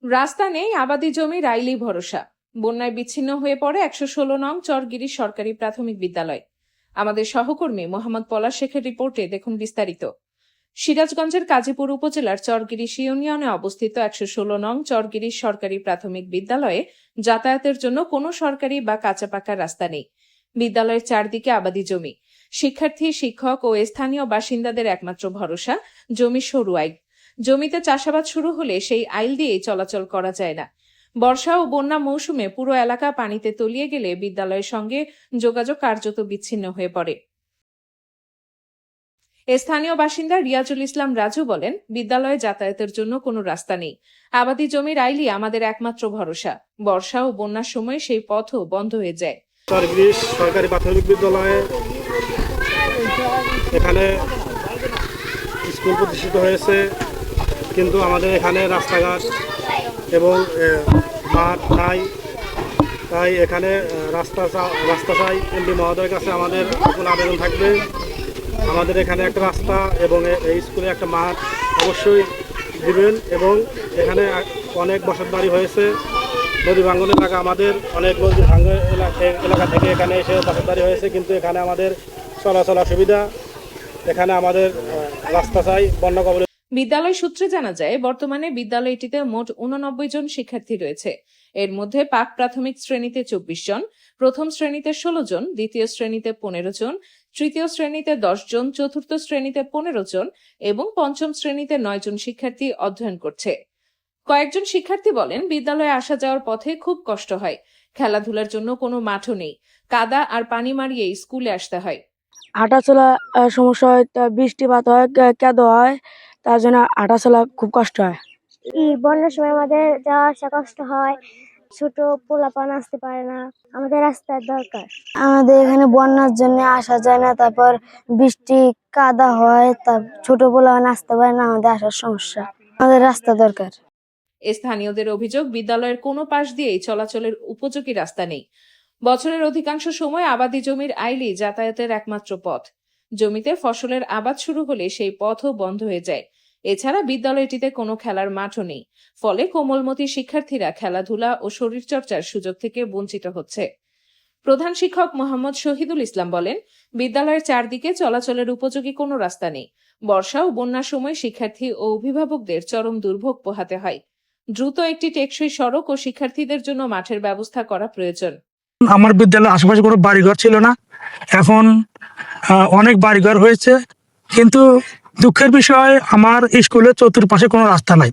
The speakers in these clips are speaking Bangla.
রাস্তা নেই, আবাদি জমি রাইলেই ভরসা। বন্যায় বিচ্ছিন্ন হয়ে পড়ে ১১৬ নং চরগিরি সরকারি প্রাথমিক বিদ্যালয়। আমাদের সহকর্মী মোহাম্মদ পলাশ শেখের রিপোর্টে দেখুন বিস্তারিত। সিরাজগঞ্জের কাজীপুর উপজেলার চরগিরিশ ইউনিয়নে অবস্থিত ১১৬ নং চরগিরিশ সরকারি প্রাথমিক বিদ্যালয়ে যাতায়াতের জন্য কোনো সরকারি বা কাঁচা পাকা রাস্তা নেই। বিদ্যালয়ের চারদিকে আবাদি জমি। শিক্ষার্থী, শিক্ষক ও স্থানীয় বাসিন্দাদের একমাত্র ভরসা জমি সরু আইল। জমিতে চাষাবাদ শুরু হলে সেই আইল দিয়েই চলাচল করা যায় না। বর্ষা ও বন্যা মৌসুমে পুরো এলাকা পানিতে তলিয়ে গেলে বিদ্যালয়ের সঙ্গে যোগাযোগ কার্যত বিচ্ছিন্ন হয়ে পড়ে। স্থানীয় বাসিন্দা রিয়াজুল ইসলাম রাজু বলেন, বিদ্যালয়ে যাতায়াতের জন্য কোনো রাস্তা নেই। আবাদি জমির আইলই আমাদের একমাত্র ভরসা। বর্ষা ও বন্যার সময় সেই পথও বন্ধ হয়ে যায়। চরগিরিশ সরকারি প্রাথমিক বিদ্যালয়ে এখানে স্কুল প্রতিষ্ঠিত হয়েছে, কিন্তু আমাদের এখানে রাস্তাঘাট এবং মাঠ নাই। তাই এখানে রাস্তা চাই। এমপি মহোদয়ের কাছে আমাদের কোনো আবেদন থাকবে, আমাদের এখানে একটা রাস্তা এবং এই স্কুলে একটা মাঠ অবশ্যই দিবেন। এবং এখানে অনেক বসত বাড়ি হয়েছে, নদী ভাঙ্গন এলাকা, আমাদের অনেক নদী ভাঙ্গন এলাকা থেকে এখানে এসে বসত বাড়ি হয়েছে, কিন্তু এখানে আমাদের চলাচল অসুবিধা। এখানে আমাদের রাস্তা চাই। বন্যা কবলে বিদ্যালয় সূত্রে জানা যায়, বর্তমানে বিদ্যালয়টিতে মোট 89 জন শিক্ষার্থী রয়েছে। এর মধ্যে পাক প্রাথমিক শ্রেণীতে 24 জন, প্রথম শ্রেণীতে 16 জন, দ্বিতীয় শ্রেণীতে 15 জন, তৃতীয় শ্রেণীতে 10 জন, চতুর্থ শ্রেণীতে 15 জন এবং পঞ্চম শ্রেণীতে 9 জন শিক্ষার্থী অধ্যয়ন করছে। কয়েকজন শিক্ষার্থী বলেন, বিদ্যালয়ে আসা যাওয়ার পথে খুব কষ্ট হয়। খেলাধুলার জন্য কোনো মাঠও নেই। কাদা আর পানি মারিয়ে স্কুলে আসতে হয়। হাঁটাচলা সমস্যা হয়, বৃষ্টিপাত হয়, কাদা হয়, তার জন্য হাঁটাচলা খুব কষ্ট হয়। বন্যার সময় আমাদের যাওয়া আসা কষ্ট হয়, ছোট পোলাপান আসতে পারে না, আমাদের রাস্তার দরকার। আমাদের এখানে বন্যার জন্য আসা যায় না, তারপর বৃষ্টি কাদা হয়, ছোট পোলাপান আসতে পারে না, আমাদের আসার সমস্যা। আমাদের রাস্তা দরকার। স্থানীয়দের অভিযোগ, বিদ্যালয়ের কোনো পাশ দিয়েই চলাচলের উপযোগী রাস্তা নেই। বছরের অধিকাংশ সময় আবাদি জমির আইলই যাতায়াতের একমাত্র পথ। জমিতে ফসলের আবাদ শুরু হলে সেই পথও বন্ধ হয়ে যায়। এছাড়া বিদ্যালয়টিতে কোনো খেলার মাঠও নেই। ফলে কোমলমতি শিক্ষার্থীরা খেলাধুলা ও শরীরচর্চার সুযোগ থেকে বঞ্চিত হচ্ছে। প্রধান শিক্ষক মোহাম্মদ শহীদুল ইসলাম বলেন, বিদ্যালয়ের চারদিকে চলাচলের উপযোগী কোনো রাস্তা নেই। বর্ষা ও বন্যার সময় শিক্ষার্থী ও অভিভাবকদের চরম দুর্ভোগ পোহাতে হয়। দ্রুত একটি টেকসই সড়ক ও শিক্ষার্থীদের জন্য মাঠের ব্যবস্থা করা প্রয়োজন। আমার বিদ্যালয়ের আশেপাশে কোনো বাড়িঘর ছিল না, এখন অনেক বাড়িঘর হয়েছে, কিন্তু দুঃখের বিষয় আমার স্কুলের চতুর্পাশে কোনো রাস্তা নাই।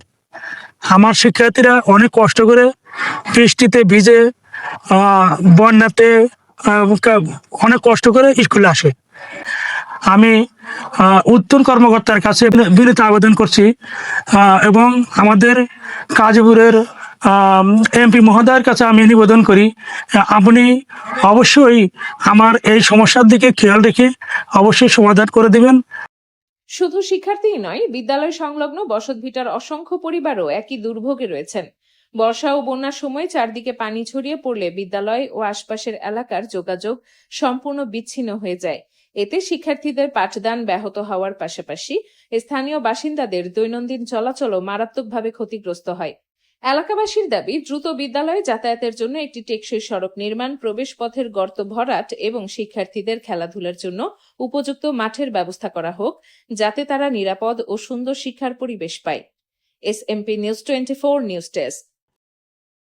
আমার শিক্ষার্থীরা অনেক কষ্ট করে বৃষ্টিতে ভিজে, বন্যাতে অনেক কষ্ট করে স্কুলে আসে। আমি উত্তর কর্মকর্তার কাছে বিনীত আবেদন করছি এবং আমাদের কাজীপুরের এমপি মহোদয়ের কাছে আমি নিবেদন করি, আপনি অবশ্যই আমার এই সমস্যার দিকে খেয়াল রেখে অবশ্যই সমাধান করে দেবেন। শুধু শিক্ষার্থীই নয়, বিদ্যালয় সংলগ্ন বসতভিটার অসংখ্য পরিবারও একই দুর্ভোগে রয়েছেন। বর্ষা ও বন্যার সময় চারদিকে পানি ছড়িয়ে পড়লে বিদ্যালয় ও আশপাশের এলাকার যোগাযোগ সম্পূর্ণ বিচ্ছিন্ন হয়ে যায়। এতে শিক্ষার্থীদের পাঠদান ব্যাহত হওয়ার পাশাপাশি স্থানীয় বাসিন্দাদের দৈনন্দিন চলাচলও মারাত্মকভাবে ক্ষতিগ্রস্ত হয়। এলাকাবাসীর দাবি, দ্রুত বিদ্যালয়ে যাতায়াতের জন্য একটি টেকসই সড়ক নির্মাণ, প্রবেশ পথের গর্ত ভরাট এবং শিক্ষার্থীদের খেলাধুলার জন্য উপযুক্ত মাঠের ব্যবস্থা করা হোক, যাতে তারা নিরাপদ ও সুন্দর শিক্ষার পরিবেশ পায়। SMP News 24 news desk.